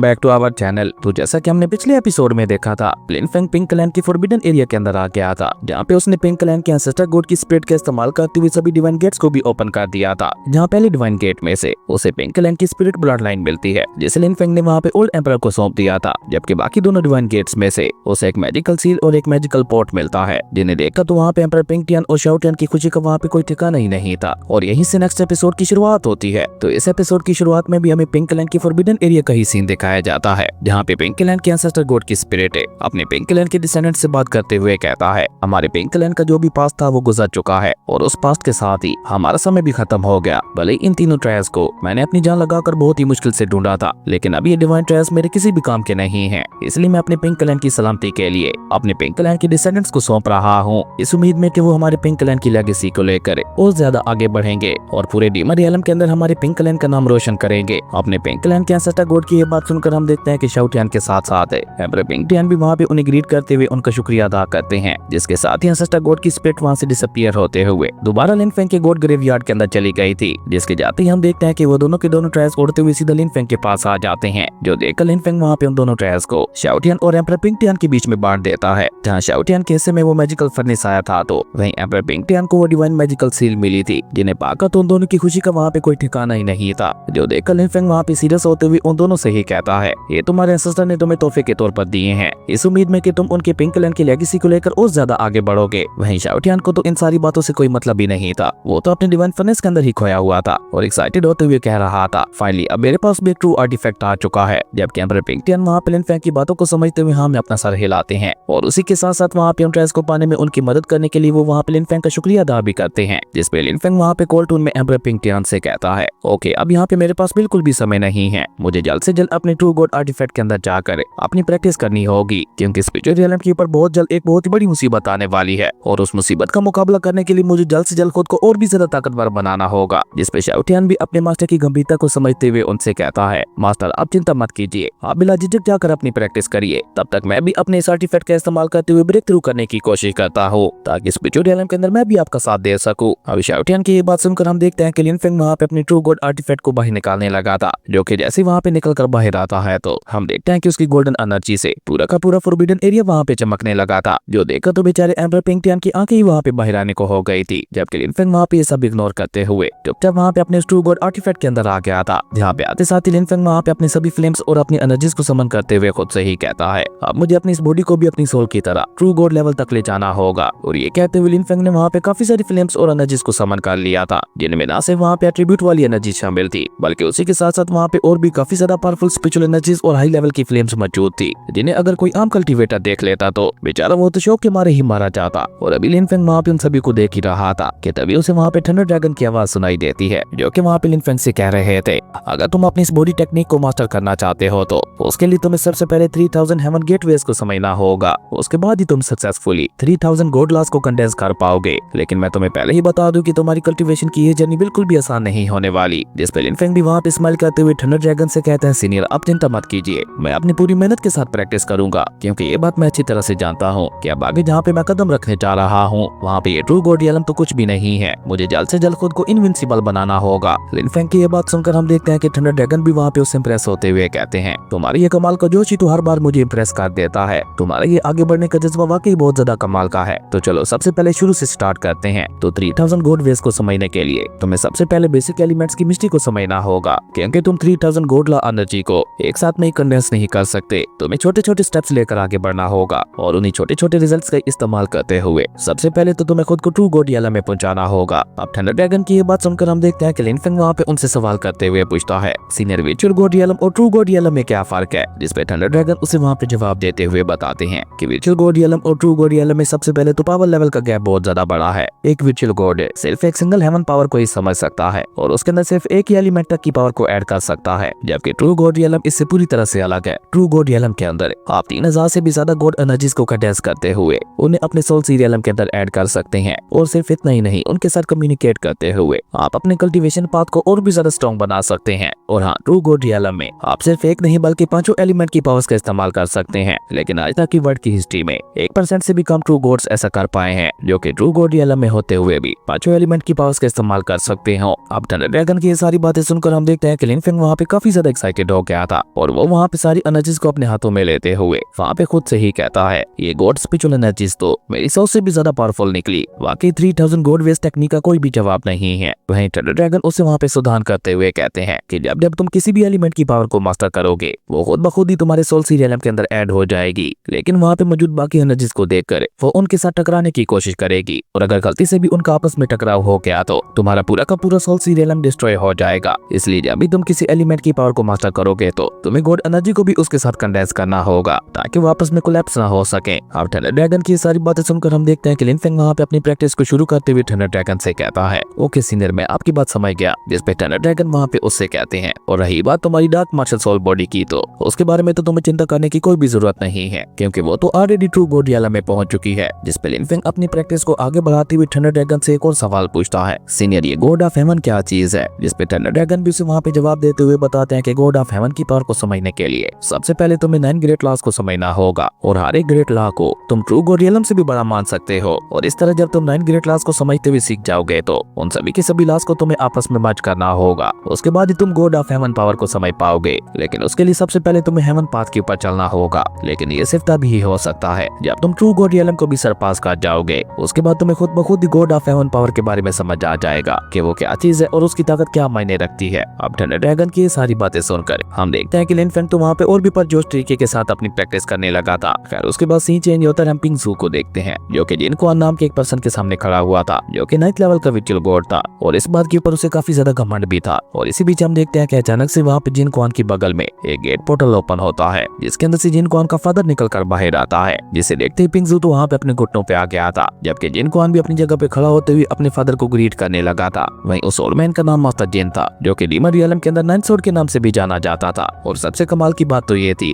Back to our channel. तो जैसा कि हमने पिछले एपिसोड में देखा था, लिन फेंग पिंक क्लैन की फॉरबिडन एरिया के अंदर आ गया था, जहाँ पे उसने पिंक क्लैन के एंसेस्टर गॉड की स्पिरिट का इस्तेमाल करते हुए सभी डिवाइन गेट्स को भी ओपन कर दिया था। जहाँ पहले डिवाइन गेट में से उसे पिंक क्लैन की स्पिरिट ब्लड लाइन मिलती है, जिसे लिन फेंग ने वहाँ पे ओल्ड एम्परर को सौंप दिया था। जबकि बाकी दोनों डिवाइन गेट्स में से उसे एक मैजिकल सील और एक मैजिकल पॉट मिलता है, जिन्हें देखकर तो वहाँ पे एम्परर पिंक टियान और शाओ टियान की खुशी का वहाँ पे कोई ठिकाना ही नहीं था। और यहीं से नेक्स्ट एपिसोड की शुरुआत होती है। तो इस एपिसोड की शुरुआत में भी हमें पिंक क्लैन की फॉरबिडन एरिया का ही सीन दिखाया जाता है, जहाँ पे पिंक क्लैन के एंसेस्टर गॉड की स्पिरिट है अपने पिंक क्लैन के डिसेंडेंट से बात करते हुए कहता है, हमारे पिंक क्लैन का जो भी पास्ट था वो गुजर चुका है और उस पास्ट के साथ ही हमारा समय भी खत्म हो गया। भले इन तीनों ट्रायल्स को मैंने अपनी जान लगाकर बहुत ही मुश्किल से ढूंढा था, लेकिन अभी ये डिवाइन ट्रायल्स मेरे किसी भी काम के नहीं है। इसलिए मैं अपने पिंक क्लैन की सलामती के लिए अपने पिंक क्लैन के डिसेंडेंट्स को सौंप रहा हूँ, इस उम्मीद में कि वो हमारे पिंक क्लैन की लेगेसी को लेकर और ज्यादा आगे बढ़ेंगे और पूरे डीमन रियलम के अंदर हमारे पिंक क्लैन का नाम रोशन करेंगे। अपने पिंक क्लैन के एंसेस्टर गॉड की ये बात सुनकर हम देखते हैं कि शाओ टियान के साथ साथ एम्परर पिंक टियान भी वहाँ पे उन्हें ग्रीट करते हुए उनका शुक्रिया अदा करते हैं, जिसके साथ ही एंसेस्टर गॉड की स्पिरिट वहाँ से डिसअपीयर होते हुए दोबारा लिन फेंग के गॉड ग्रेवयार्ड के अंदर चली गई थी। जिसके जाते ही हम देखते हैं कि वो दोनों के दोनों ट्रायल्स उड़ते हुए सीधा लिन फेंग के पास आ जाते हैं, जो देखकर लिन फेंग वहाँ पे उन दोनों ट्रायल्स को शाओ टियान और एम्परर पिंक टियान के बीच में बांट देता है। जहाँ शाओ टियान के हिस्से में वो मैजिकल फर्नेस आया था, तो वहीं एम्परर पिंक टियान को वो डिवाइन मैजिकल सील मिली थी, जिन्हें पाकर तो उन दोनों की खुशी का वहाँ पे कोई ठिकाना ही नहीं था। जो देखकर लिन फेंग वहाँ पे सीरियस होते हुए उन दोनों से ही कहता है, ये तुम्हारे एंसेस्टर ने तुम्हें तोहफे के तौर पर दिए हैं, इस उम्मीद में कि तुम उनके पिंक क्लैन की लेगेसी को लेकर और ज्यादा आगे बढ़ोगे। वहीं शाओ टियान को तो इन सारी बातों से कोई मतलब ही नहीं था, वो तो अपने डिवाइन फर्नेस के अंदर ही खोया हुआ था और एक्साइटेड होते हुए कह रहा था, फाइनली अब मेरे पास भी एक ट्रू आर्टिफैक्ट आ चुका है। जबकि एम्परर पिंक टियान वहाँ पे लिन फेंग की बातों को समझते हुए में अपना सर हिलाते हैं और उसी के साथ साथ वहाँ पे उन ट्रायल्स को पाने में उनकी मदद करने के लिए वो वहाँ पे लिन फेंग का शुक्रिया अदा भी करते हैं। जिसपे लिन फेंग वहाँ पे कॉल टून में एम्परर पिंक टियान से कहता है, ओके अब यहाँ पे मेरे पास बिल्कुल भी समय नहीं है, मुझे जल्द से जल्द अपने ट्रू गॉड आर्टिफैक्ट के अंदर जाकर अपनी प्रैक्टिस करनी होगी, क्योंकि स्पिरिचुअल रियलम के ऊपर बहुत जल्द एक बहुत ही बड़ी मुसीबत आने वाली है और उस मुसीबत का मुकाबला करने के लिए मुझे जल्द से जल्द खुद को और भी ज्यादा ताकतवर बनाना होगा। जिसपे शाओ टियान भी अपने मास्टर की गंभीरता को समझते हुए उनसे कहता है, मास्टर आप चिंता मत कीजिए, आप बिना झिझक जाकर अपनी प्रैक्टिस करिए, तब तक मैं भी अपने इस आर्टिफैक्ट का इस्तेमाल करते हुए ब्रेक थ्रू करने की कोशिश करता हूँ, ताकि स्पिरिचुअल रियलम के अंदर मैं भी आपका साथ दे सकूं। अभी शाओ टियान की ये बात सुनकर हम देखते हैं कि लिन फेंग वहाँ पे अपनी ट्रू गॉड आर्टिफैक्ट को बाहर निकालने लगा था, जो कि जैसे वहाँ पे निकल कर बाहर आता है तो हम देखते हैं कि उसकी गोल्डन एनर्जी से पूरा का पूरा फॉरबिडन एरिया वहाँ पे चमकने लगा था, जो देखकर तो बेचारे एम्परर पिंक टियान की आंखें ही वहाँ पे बाहर आने को हो गई थी। जबकि लिन फेंग वहाँ पे ये सब इग्नोर करते हुए चुपचाप वहाँ पे अपने ट्रू गॉड आर्टिफैक्ट के अंदर आ गया था, जहाँ पे आते साथ ही लिन फेंग वहाँ पे अपने सभी फ्लेम्स और अपनी एनर्जीज को समन करते हुए खुद से ही कहता है, अब मुझे अपनी इस बॉडी को भी अपनी सोल की तरह ट्रू गॉड लेवल तक ले जाना होगा। और ये कहते हुए लिन फेंग ने वहाँ पे काफी सारी फ्लेम्स और एनर्जीज को समन कर लिया था, जिनमें ना सिर्फ वहाँ पे एट्रीब्यूट वाली एनर्जी शामिल थी, बल्कि उसी के साथ साथ वहाँ पे और भी काफी ज्यादा पावरफुल स्पिरिचुअल एनर्जीज और हाई लेवल की फ्लेम्स मौजूद थी, जिन्हें अगर कोई आम कल्टीवेटर देख लेता तो बेचारा वो तो शौक के मारे ही मारा जाता। और अभी लिन फेंग वहाँ पे उन सभी को देख ही रहा था कि तभी उसे वहाँ पे थंडर ड्रैगन की आवाज सुनाई देती है, जो कि वहाँ पे लिन फेंग से कह रहे थे, अगर तुम अपनी इस बॉडी टेक्निक को मास्टर करना चाहते हो तो उसके लिए तुम्हें सबसे पहले 3000 हेवन गेटवेज को समझना होगा, उसके बाद ही तुम सक्सेसफुली 3000 गॉड लॉस को कंडेंस कर पाओगे। लेकिन मैं तुम्हें पहले ही बता दूं कि तुम्हारी कल्टीवेशन की ये जर्नी बिल्कुल भी आसान नहीं होने वाली। जिस पे लिन फेंग भी वहाँ पे स्माइल करते हुए थंडर ड्रैगन से कहते हैं, सीनियर आप चिंता मत कीजिए, मैं अपनी पूरी मेहनत के साथ प्रैक्टिस करूंगा, क्योंकि ये बात मैं अच्छी तरह से जानता हूँ कि अब आगे जहाँ पे मैं कदम रखने जा रहा हूँ वहाँ पे ये ट्रू गॉड रियलम तो कुछ भी नहीं है, मुझे जल्द से जल्द खुद को इनविंसिबल बनाना होगा। लिन फेंग की ये बात सुनकर हम देखते हैं कि थंडर ड्रैगन भी वहाँ पे उससे इंप्रेस होते हुए कहते हैं, तुम्हारी ये कमाल का जोश ही तो हर बार मुझे इंप्रेस कर देता है, तुम्हारा ये आगे बढ़ने का जज्बा वाकई बहुत ज्यादा कमाल का है। तो चलो सबसे पहले शुरू से स्टार्ट करते हैं। तो 3000 गॉड वेज को समझने के लिए तुम्हें सबसे पहले बेसिक एलिमेंट्स की मिस्ट्री को समझना होगा, क्योंकि तुम 3000 गॉड लॉ एनर्जी को एक साथ में ही कंडेंस नहीं कर सकते, तुम्हें छोटे छोटे स्टेप्स लेकर आगे बढ़ना होगा और उन्हीं छोटे छोटे रिजल्ट्स का इस्तेमाल करते हुए सबसे पहले तो तुम्हें खुद को ट्रू गॉड रियलम में पहुंचाना होगा। अब थंडर ड्रैगन की ये बात सुनकर हम देखते हैं कि लिन फेंग वहाँ पे उनसे सवाल करते हुए पूछता है, सीनियर वर्चुअल गॉड रियलम और ट्रू गॉड रियलम में क्या फर्क है? जिसपे थंडर ड्रैगन उसे वहाँ पे जवाब देते हुए बताते हैं कि वर्चुअल गॉड रियलम और ट्रू गॉड रियलम में सबसे पहले तो पावर लेवल का गैप बहुत ज्यादा बड़ा है। एक वर्चुअल गॉड सिर्फ एक सिंगल हेवन पावर को ही समझ सकता है और उसके अंदर सिर्फ एक ही एलिमेंट तक की पावर को ऐड कर सकता है, जबकि ट्रू गॉड रियलम इससे पूरी तरह से अलग है। ट्रू गॉड रियलम के अंदर आप 3000 से भी ज्यादा गॉड एनर्जीज को कंडेंस करते हुए उन्हें अपने सोल रियलम के अंदर ऐड कर सकते हैं और सिर्फ इतना ही नहीं, उनके साथ कम्युनिकेट करते हुए आप अपने कल्टीवेशन पाथ को और भी ज्यादा स्ट्रॉन्ग बना सकते हैं। और हाँ, ट्रू गॉड रियलम में आप सिर्फ एक नहीं बल्कि 5 एलिमेंट की पावर्स का इस्तेमाल कर सकते हैं, लेकिन आज तक की वर्ल्ड की हिस्ट्री में 1% से भी कम ट्रू गॉड्स ऐसा कर पाए हैं, जो कि ट्रू गॉड रियलम में होते हुए भी 5 एलिमेंट की पावर्स का इस्तेमाल कर सकते हो। अब थंडर ड्रैगन की ये सारी बातें सुनकर हम देखते हैं कि लिन फेंग वहाँ पे काफी ज्यादा एक्साइटेड हो गया था और वो वहाँ पे सारी एनर्जीज को अपने हाथों में लेते हुए वहाँ पे खुद से ही कहता है, ये गॉड स्पिरिचुअल एनर्जीज तो मेरी सोच से भी ज्यादा पावरफुल निकली। वाकई 3000 गॉड वेस्ट टेक्निक का कोई भी जवाब नहीं है। वहीं थंडर ड्रैगन उसे वहाँ पे सुधार करते हुए कहते हैं कि जब जब तुम किसी भी एलिमेंट की पावर को मास्टर करोगे वो खुद ब खुद ही तुम्हारे सोल सीरियलम के अंदर ऐड हो जाएगी। लेकिन वहाँ पे मौजूद बाकी एनर्जीज को देखकर वो उनके साथ टकराने की कोशिश करेगी और अगर गलती से भी उनका आपस में टकराव हो गया तो तुम्हारा पूरा का पूरा सोल सीरियलम डिस्ट्रॉय हो जाएगा। इसलिए जब भी तुम किसी एलिमेंट की पावर को मास्टर करोगे तो तुम्हें गॉड एनर्जी को भी उसके साथ कंडेंस करना होगा ताकि वो आपस में कोलैप्स ना हो सके। अब थंडर ड्रैगन की सारी बातें सुनकर हम देखते हैं कि लिन फेंग वहाँ पे अपनी प्रैक्टिस को शुरू करते हुए थंडर ड्रैगन से कहता है, ओके सीनियर, मैं आपकी बात समझ गया। जिस पे थंडर ड्रैगन वहाँ पे उससे कहते हैं, और रही बात तुम्हारी डार्क मार्शल सोल बॉडी की तो उसके बारे में तो तुम्हें चिंता करने की कोई भी जरूरत नहीं है क्योंकि वो तो ऑलरेडी ट्रू गॉड रियलम में पहुंच चुकी है। जिस पे लिन फेंग अपनी प्रैक्टिस को आगे बढ़ाते हुए थंडर ड्रैगन से एक और सवाल पूछता है, सीनियर ये गॉड ऑफ हेवन क्या चीज है? जिस पे थंडर ड्रैगन भी उसे वहाँ पे जवाब देते हुए बताते हैं कि गॉड ऑफ हेवन की पावर को समझने के लिए सबसे पहले तुम्हें 9 ग्रेट लॉज को समझना होगा और हर एक ग्रेट लॉ को तुम ट्रू गॉड रियलम से भी बड़ा मान सकते हो। और इस तरह जब तुम 9 ग्रेट लॉज को समझते हुए सीख जाओगे तो उन सभी के सभी लॉज को तुम्हें आपस में मर्ज करना होगा। उसके बाद ही तुम गॉड ऑफ हेवन पावर को समझ पाओगे। लेकिन उसके लिए सबसे पहले तुम्हें हेवन पाथ के ऊपर चलना होगा। लेकिन ये सिर्फ तभी ही हो सकता है जब तुम ट्रू गॉड रियलम को भी सरपास कर जाओगे। उसके बाद तुम्हें खुद ब खुद गॉड ऑफ हेवन पावर के बारे में समझ आ जाएगा कि वो क्या चीज है और उसकी ताकत क्या मायने रखती है। अब थंडर ड्रैगन की ये सारी बातें सुनकर हम देखते हैं कि लिन फेंग तो वहाँ पे और भी परजोश तरीके के साथ अपनी प्रैक्टिस करने लगा था। खैर उसके बाद सीन चेंज होता है, हम पिंगजू को देखते हैं जो कि जिन कुआन नाम के एक पर्सन के सामने खड़ा हुआ था जो कि 9th लेवल का विचुअल गॉड था और इस बात के ऊपर उसे काफी ज्यादा घमंड भी था। और इसी बीच हम देखते हैं कि अचानक से वहाँ पे जिन कुआन की बगल में एक गेट पोर्टल ओपन होता है जिसके अंदर से जिन कुआन का फादर निकल कर बाहर आता है। जिसे देखते ही पिंगजू तो वहाँ पे अपने घुटनों पे आ गया था जबकि जिन कुआन भी अपनी जगह पे खड़ा होते हुए अपने फादर को ग्रीट करने लगा था। वहीं उस ओल्ड मैन का नाम मास्टर जिन था जो कि डीमन रियलम के अंदर 9 सोर्ड के नाम से भी जाना जाता था। और सबसे कमाल की बात तो ये थी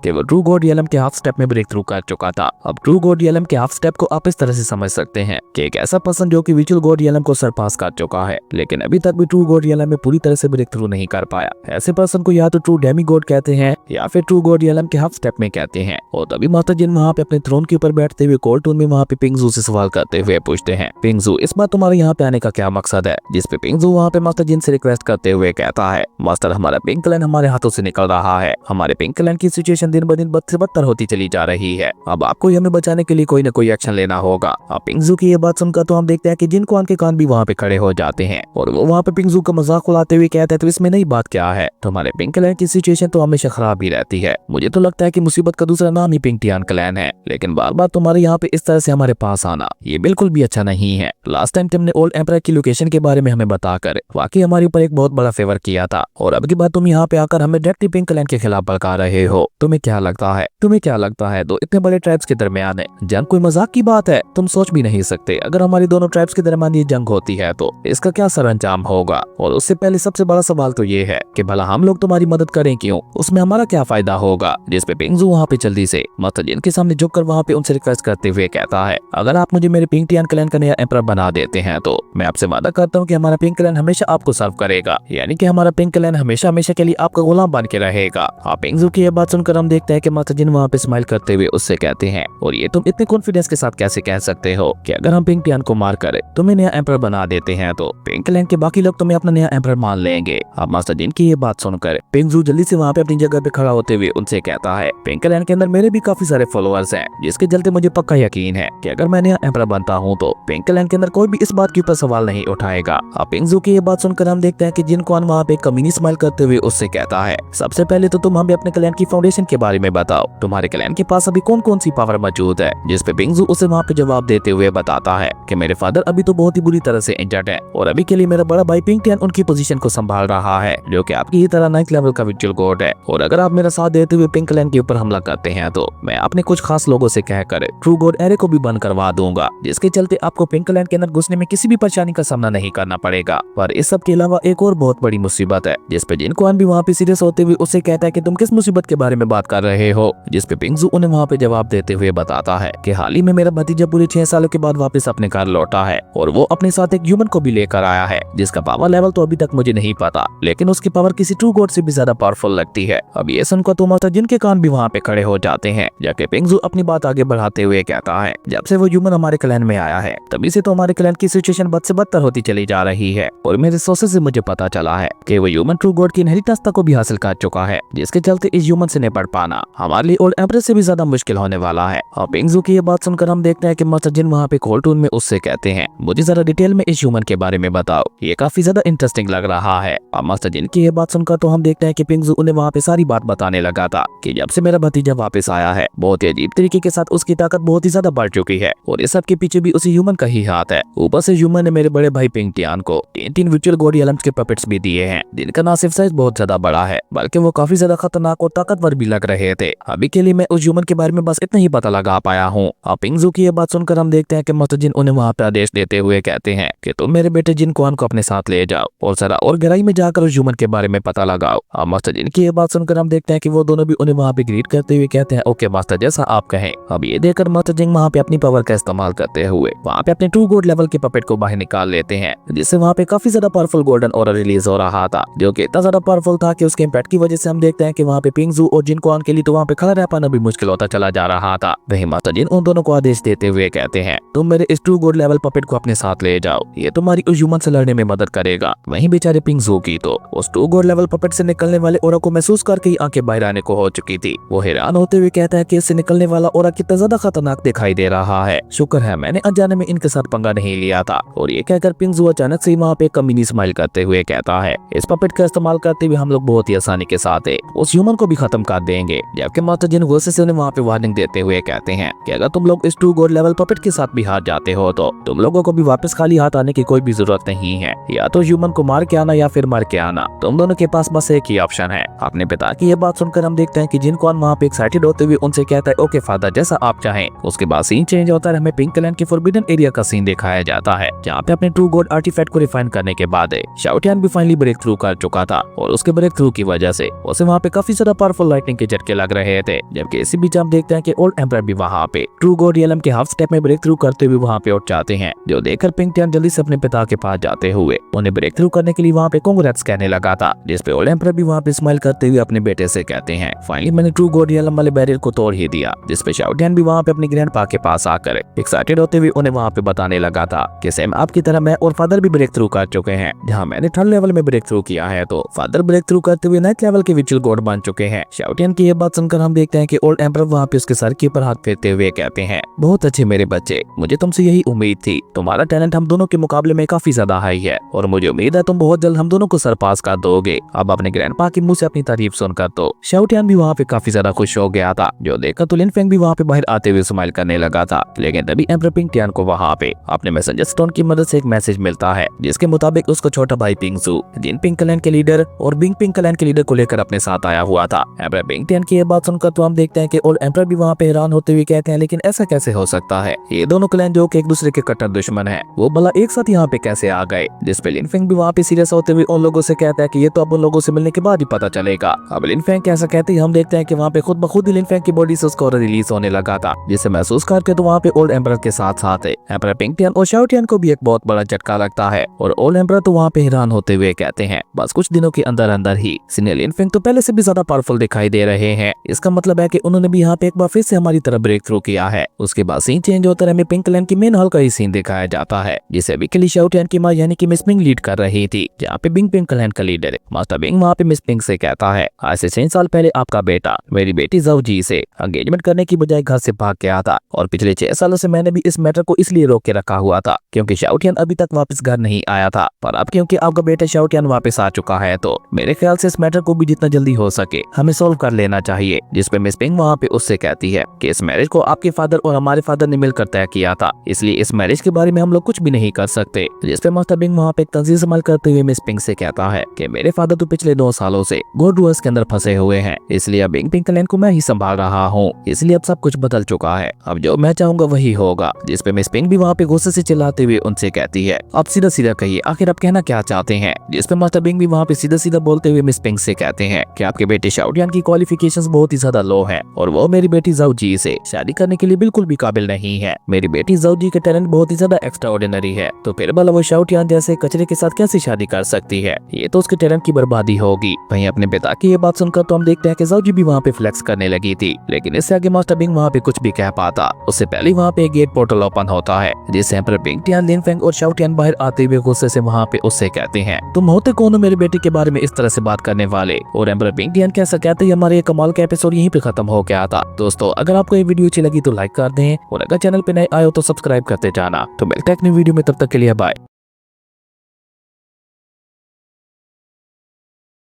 कि वो ट्रू गॉड रियलम के हाफ स्टेप में ब्रेक थ्रू कर चुका था। अब ट्रू गॉड रियलम के हाफ स्टेप को आप इस तरह से समझ सकते हैं कि एक ऐसा पर्सन जो कि विचुअल गॉड रियलम को सरपास कर चुका है लेकिन अभी तक भी ट्रू गॉड रियलम में पूरी तरह से ब्रेक थ्रू नहीं कर पाया। ऐसे पर्सन को या तो ट्रू डेमी गॉड कहते हैं या फिर ट्रू गॉड रियलम के हाफ स्टेप में कहते हैं। और तभी मास्टर जिन वहाँ पे अपने थ्रोन के ऊपर बैठते हुए कोल्ड टून में वहाँ पे पिंगजू से सवाल करते हुए पूछते हैं, पिंगजू इस बार तुम्हारे यहाँ पे आने का क्या मकसद है? जिस पे पिंगजू वहाँ पे मास्टर जिन से रिक्वेस्ट करते हुए कहता है, मास्टर हमारा पिंक क्लैन हमारे हाथों से निकल रहा है। हमारे पिंक क्लैन की सिचुएशन दिन ब दिन बद से बदतर होती चली जा रही है। अब आपको हमें बचाने के लिए कोई न कोई एक्शन लेना होगा। अब पिंगजू की ये बात सुनकर तो हम देखते हैं कि जिन कुआन के कान भी वहाँ पे खड़े हो जाते हैं और वो वहाँ पे पिंगजू का मजाक उड़ाते हुए कहते हैं, तो इसमें नई बात क्या है? तुम्हारे पिंक क्लैन की सिचुएशन तो हमेशा खराब ही रहती है। मुझे तो लगता है कि मुसीबत का दूसरा नाम ही पिंक टियान क्लैन है। लेकिन बार बार तुम्हारे यहाँ पे इस तरह से हमारे पास आना ये बिल्कुल भी अच्छा नहीं है। लास्ट टाइम तुमने ओल्ड एम्परर की लोकेशन के बारे में हमें बताकर वाकई हमारे ऊपर एक बहुत बड़ा फेवर किया था और अब की बात तुम यहाँ पे आकर हमें डायरेक्टली पिंक क्लैन के खिलाफ भड़का रहे हो। तुम्हें क्या लगता है दो इतने बड़े ट्राइब्स के दरमियान जंग कोई मजाक की बात है? तुम सोच भी नहीं सकते अगर हमारी दोनों ट्राइब्स के दरमियान ये जंग होती है तो इसका क्या सरअंजाम होगा। और उससे पहले सबसे बड़ा सवाल तो ये है कि भला हम लोग तुम्हारी मदद करें क्यों? उसमें हमारा क्या फायदा होगा? जिस पे पिंगजू वहाँ पे जल्दी से मास्टर जिन के सामने झुककर वहाँ पे उनसे रिक्वेस्ट करते हुए कहता है, अगर आप मुझे मेरे पिंक टियान क्लैन का नया एम्परर बना देते हैं तो मैं आपसे वादा करता हूँ कि हमारा पिंक क्लैन हमेशा आपको सर्व करेगा। यानी कि हमारा पिंक क्लैन हमेशा हमेशा के लिए आपका गुलाम बन के रहेगा। आप पिंगजू की ये बात सुनकर हम देखते हैं कि मास्टर जिन वहाँ पे स्माइल करते हुए उससे कहते हैं, और ये तुम इतने कॉन्फिडेंस के साथ कैसे कह सकते हो कि अगर हम पिंक टियान को मार कर तुम्हें नया एम्परर बना देते हैं तो पिंक क्लैन के बाकी लोग तुम्हें अपना नया एम्परर मान लेंगे। अब मास्टर जिन की ये बात सुनकर पिंगजू जल्दी से वहाँ पे अपनी जगह पे खड़ा होते हुए उनसे कहता है, पिंक क्लैन के अंदर मेरे भी काफी सारे फॉलोअर्स हैं जिसके चलते मुझे पक्का यकीन है कि अगर मैं नया एम्परर बनता हूँ तो पिंक क्लैन के अंदर कोई भी इस बात के ऊपर सवाल नहीं उठाएगा। अब पिंगजू की ये बात सुनकर हम देखते हैं कि जिन कुआन वहाँ पे कमीनी स्माइल करते हुए उससे कहता है, सबसे पहले तो तुम हमें अपने क्लैन की फाउंडेशन के बारे में बताओ। तुम्हारे क्लैन के पास अभी कौन कौन सी पावर मौजूद है? जिस पे पिंगजू उसे वहाँ पे जवाब देते हुए बताता है कि मेरे फादर अभी तो बहुत ही बुरी तरह से इंजर्ड है और अभी के लिए मेरा बड़ा भाई पिंक टियान उनकी पोजीशन को संभाल रहा है जो कि आपकी ही तरह 9th लेवल का विचुअल गॉड है। और अगर आप मेरा साथ देते हुए पिंक क्लैन के ऊपर हमला करते हैं तो मैं अपने कुछ खास लोगों से कहकर ट्रू गॉड एरे को भी बंद करवा दूंगा, जिसके चलते आपको पिंक क्लैन के अंदर घुसने में किसी भी परेशानी का सामना नहीं करना पड़ेगा। पर इस सब के अलावा एक और बहुत बड़ी मुसीबत है। जिस पे जिन कुआन भी वहाँ पे सीरियस होते हुए उससे कहता है कि तुम किस मुसीबत के बारे में बात कर रहे हो? जिस पे पिंगजू उन्हें वहाँ पे जवाब देते हुए बताता है कि हाल ही में मेरा भतीजा पूरे 6 सालों के बाद वापस अपने घर लौटा है और वो अपने साथ एक ह्यूमन को भी लेकर आया है जिसका पावर लेवल तो अभी तक मुझे नहीं पता, लेकिन उसकी पावर किसी ट्रू गॉड से भी ज्यादा पावरफुल लगती है। अब ये सुनकर तो मास्टर जिन के कान भी वहाँ पे खड़े हो जाते हैं। जाके पिंगजू अपनी बात आगे बढ़ाते हुए कहता है, जब से वो ह्यूमन हमारे क्लैन में आया है तभी से तो हमारे क्लैन की सिचुएशन बद से बदतर होती चली जा रही है और मेरे सोर्सेज से मुझे पता चला है कि वो ह्यूमन ट्रू ट्रू गॉड की इनहेरिटेंस तक को भी हासिल कर चुका है, जिसके चलते इस ह्यूमन से निपट पाना हमारे लिए ओल्ड एम्परर से भी ज्यादा मुश्किल होने वाला है। और पिंगजू की ये बात सुनकर हम देखते हैं कि मास्टर जिन वहाँ पे कोल्ड टून में उससे कहते हैं, मुझे जरा डिटेल में इस ह्यूमन के बारे में बताओ, ये काफी ज्यादा इंटरेस्टिंग लग रहा है। और मास्टर जिन की ये बात सुनकर तो हम देखते हैं कि पिंगजू उन्हें वहाँ पे सारी बात बताने लगा था कि जब से मेरा भतीजा वापस आया है, बहुत ही अजीब तरीके के साथ उसकी ताकत बहुत ही ज्यादा बढ़ चुकी है और इस सब के पीछे भी उसी ह्यूमन का ही हाथ है। ऊपर से ह्यूमन ने मेरे बड़े भाई पिंग टियान को 3 वर्चुअल गॉड एलिमेंट्स के पपेट्स भी दिए हैं, जिनका ना सिर्फ साइज बहुत ज्यादा बड़ा है बल्कि वो काफी ज्यादा खतरनाक और ताकतवर भी लग रहे थे। अभी के लिए मैं उस ह्यूमन के बारे में बस इतना ही पता लगा पाया हूँ। और पिंगजू की ये बात सुनकर हम देखते हैं कि मास्टर जिन उन्हें वहाँ पे आदेश देते हुए कहते हैं कि तुम मेरे बेटे जिन कुआन को अपने साथ ले जाओ और जरा और गहराई में जाकर उस ह्यूमन के बारे में पता लगाओ। और मास्टर जिन की ये बात सुनकर हम देखते हैं कि वो दोनों भी उन्हें वहाँ पे ग्रीट करते हुए कहते हैं, ओके मास्टर, जैसा आप कहें। अब ये देखकर मास्टर जिन वहाँ पे अपनी पावर का इस्तेमाल करते हुए वहाँ पे अपने ट्रू गॉड लेवल के पपेट को बाहर निकाल लेते हैं, जिससे वहाँ पे काफी ज्यादा पावरफुल गोल्डन ऑरा रिलीज हो रहा था, जो कि इतना ज्यादा पावरफुल था कि उसके इम्पैक्ट की वजह से हम देखते हैं कि वहाँ पे पिंगजू और जिन कुआन के लिए तो वहाँ पे खड़ा रह पाना भी मुश्किल होता चला जा रहा था। वही मास्टर जिन उन दोनों को आदेश देते हुए कहते हैं, तुम मेरे इस ट्रू गॉड लेवल पपेट को अपने साथ ले जाओ, ये तुम्हारी उस ह्यूमन से लड़ने में मदद करेगा। वहीं बेचारे पिंगजू की तो उस ट्रू गॉड लेवल पपेट से निकलने वाले ऑरा को महसूस करके ही आंखें बाहर आने को हो चुकी थी। वो हैरान होते हुए कहता है कि इससे निकलने वाला ऑरा कितना ज्यादा खतरनाक दिखाई दे रहा है, शुक्र है मैंने अनजाने में इनके साथ पंगा नहीं लिया था। और ये कहकर पिंगजू अचानक से वहाँ पे कमीनी स्माइल करते हुए कहता है, इस पपेट का इस्तेमाल करते हुए हम लोग बहुत ही आसानी के साथ उस ह्यूमन को भी खत्म कर देंगे। जबकि मास्टर जिन गुस्से से उन्हें वहाँ पे वार्निंग देते हुए कहते हैं कि अगर तुम लोग इस ट्रू गॉड लेवल पपेट के साथ भी हार जाते हो तो तुम लोगों को भी वापस खाली हाथ आने की कोई भी जरूरत नहीं है, या तो ह्यूमन को मार के आना या फिर मर के आना, तुम दोनों के पास बस एक ही ऑप्शन है। अपने पिता की ये बात सुनकर हम देखते हैं कि जिन कुआन वहाँ पे एक्साइटेड होते हुए उनसे कहता है, ओके फादर, जैसा आप चाहें। उसके बाद सीन चेंज होता है, हमें पिंक लैंड के फॉरबिडन एरिया का सीन दिखाया जाता है, जहाँ पे अपने ट्रू गॉड आर्टिफैक्ट को रिफाइन करने के बाद शाओ टियान भी फाइनली ब्रेक थ्रू कर चुका था और उसके ब्रेक थ्रू की वजह से उसे वहाँ पे काफी ज्यादा पावरफुल लाइटनिंग के झटके लग रहे थे। जबकि इसी बीच हम देखते हैं कि ओल्ड एम्परर भी वहाँ पे ट्रू गॉड रियलम के हाफ स्टेप में ब्रेक थ्रू करते हुए वहाँ पे उठ जाते हैं, जो देखकर पिंक टियान जल्दी से अपने पिता के पास जाते हुए उन्हें ब्रेक थ्रू करने के लिए वहाँ पे कांग्रेट्स कहने लगा था, जिसपे ओल्ड एम्परर भी वहाँ पे स्माइल करते हुए अपने बेटे से कहते हैं, फाइनली मैंने ट्रू गॉड रियलम वाले बैरियर को तोड़ ही दिया। जिसपे शाओ टियान भी वहाँ पे अपने ग्रैंडपा के पास आकर एक्साइटेड होते हुए उन्हें वहाँ पे बताने लगा था कि सेम आपकी तरह मैं और फादर भी ब्रेक थ्रू कर चुके हैं, जहाँ मैंने 3rd लेवल में ब्रेक थ्रू किया है तो फादर ब्रेक थ्रू करते हुए 9th लेवल के विचुअल गॉड बन चुके हैं। शाओ टियान की ये बात सुनकर हम देखते हैं कि ओल्ड एम्परर वहाँ पे उसके सर के ऊपर हाथ फेरते हुए कहते हैं, बहुत अच्छे मेरे बच्चे, मुझे तुमसे यही उम्मीद थी, तुम्हारा टैलेंट हम दोनों के मुकाबले में काफी ज्यादा हाई है और मुझे उम्मीद है तुम बहुत जल्द हम दोनों को सरपास कर दोगे। अब अपने ग्रैंडपा के मुंह से अपनी तारीफ सुनकर तो शाओ टियान भी वहाँ पे काफी ज्यादा खुश हो गया था, जो देखकर तो लिन फेंग भी वहाँ पे बाहर आते हुए स्माइल करने लगा था। लेकिन तभी एम्परर पिंग टियान को वहाँ पे अपने मैसेंजर स्टोन की मदद से एक मैसेज मिलता है, जिसके मुताबिक उसको छोटा भाई पिंगजू जिन पिंक क्लैन के लीडर और बिंग पिंक क्लैन के लीडर को लेकर अपने साथ आया हुआ था। एम्परर पिंग टियान की ये बात सुनकर तो हम देखते हैं कि ओल्ड एम्परर भी वहाँ पे हैरान होते हुए कहते हैं, लेकिन ऐसा कैसे हो सकता है, ये दोनों क्लैन जो कि एक दूसरे के कट्टर दुश्मन है, वो भला एक साथ यहाँ पे कैसे आ गए। जिसपे लिन फेंग भी वहाँ पे सीरियस होते हुए उन लोगों से कहता है कि ये तो अब उन लोगों से मिलने के बाद ही पता चलेगा। अब लिन फेंग कैसा कहते ही हम देखते हैं कि वहाँ पे खुद ब खुद ही लिन फेंग की बॉडी से उसका ऑरा रिलीज होने लगा था, जिसे महसूस करके तो वहाँ पे ओल्ड एम्परर के साथ साथ एम्परर पिंग टियान और शाओ टियान को भी एक बहुत बड़ा झटका लगता है और ओल्ड एम्परर तो वहाँ पे हैरान होते हुए कहते हैं, बस कुछ दिनों के अंदर अंदर ही सीनियर लिन फेंग तो पहले से भी ज्यादा पावरफुल दिखाई दे रहे हैं, इसका मतलब है कि उन्होंने भी यहाँ पे एक बार फिर से हमारी तरफ ब्रेक थ्रू किया है। उसके बाद सीन चेंज होता है, हमें पिंक क्लैन की मेन हॉल का ही सीन दिखाया जाता है, जिसे अभी के लिए शाओ टियान की माँ यानी कि मिस पिंग लीड कर रही थी, जहाँ पे बिंग पिंक क्लैन का लीडर मास्टर बिंग वहाँ पे मिस पिंग से कहता है, आज से 6 साल पहले आपका बेटा मेरी बेटी जाओ जी से एंगेजमेंट करने की बजाय घर से भाग गया था और पिछले 6 सालों से मैंने भी इस मैटर को इसलिए रोक के रखा हुआ था क्योंकि शाओ टियान अभी तक वापस घर नहीं आया था, पर अब क्योंकि आपका बेटा शाओ टियान वापस आ चुका है तो मेरे ख्याल से इस मैटर को भी जितना जल्दी हो सके हमें सॉल्व कर लेना चाहिए। जिसपे मिस पिंग वहाँ पे उससे कहती है कि इस मैरिज को आपके फादर और हमारे फादर ने मिलकर तय किया था, इसलिए इस मैरिज के बारे में हम लोग कुछ भी नहीं कर सकते। जिसपे मास्टर बिंग वहाँ पे तंजीम संभाल करते हुए मिस पिंग से कहता है कि मेरे फादर तो पिछले 2 सालों से गॉड रूअर्स के अंदर फंसे हुए हैं, इसलिए अब बिंग पिंग क्लैन को मैं ही संभाल रहा हूँ, इसलिए अब सब कुछ बदल चुका है, अब जो मैं चाहूंगा वही होगा। जिसपे मिस पिंग भी वहाँ पे गुस्से से चिल्लाते हुए उनसे कहती है, आप सीधा सीधा कहिए आखिर आप कहना क्या चाहते हैं। जिसपे मास्टर बिंग भी वहाँ पे सीधा सीधा बोलते हुए मिस पिंग से कहते हैं कि आपके बेटे शाओ टियान की क्वालिफिकेशंस बहुत ही ज्यादा लो है और वो मेरी बेटी जाओ जी से शादी करने के लिए बिल्कुल भी काबिल नहीं है। मेरी बेटी जाओ जी के टैलेंट बहुत ही ज्यादा एक्स्ट्रा ऑर्डिनरी है, तो फिर भला वो शाओ टियान जैसे कचरे के साथ कैसे शादी कर सकती है, ये तो उसके टैलेंट की बर्बादी होगी। वहीं अपने पिता की ये बात सुनकर तो हम देखते हैं कि जाओ जी भी वहाँ पे फ्लेक्स करने लगी थी, लेकिन इससे आगे मास्टर बिंग वहाँ पे कुछ भी कह पाता उससे पहले वहाँ पे एक गेट पोर्टल ओपन होता है, जिससे एम्परर पिंग टियान, लिन फेंग और शाओ टियान बाहर आते हुए गुस्से से वहाँ पे उससे कहते हैं, तुम होते कौन हो मेरे बेटे बेटी के बारे में इस तरह से बात करने वाले। और एम्बर पिंक डियान कैसा कहते हैं हमारे ये कमाल का एपिसोड यहीं पे खत्म हो गया था। दोस्तों अगर आपको ये वीडियो अच्छी लगी तो लाइक कर दें और अगर चैनल पे नए आए हो तो सब्सक्राइब करते जाना। तो मिलते हैं अगली वीडियो में, तब तक के लिए बाय।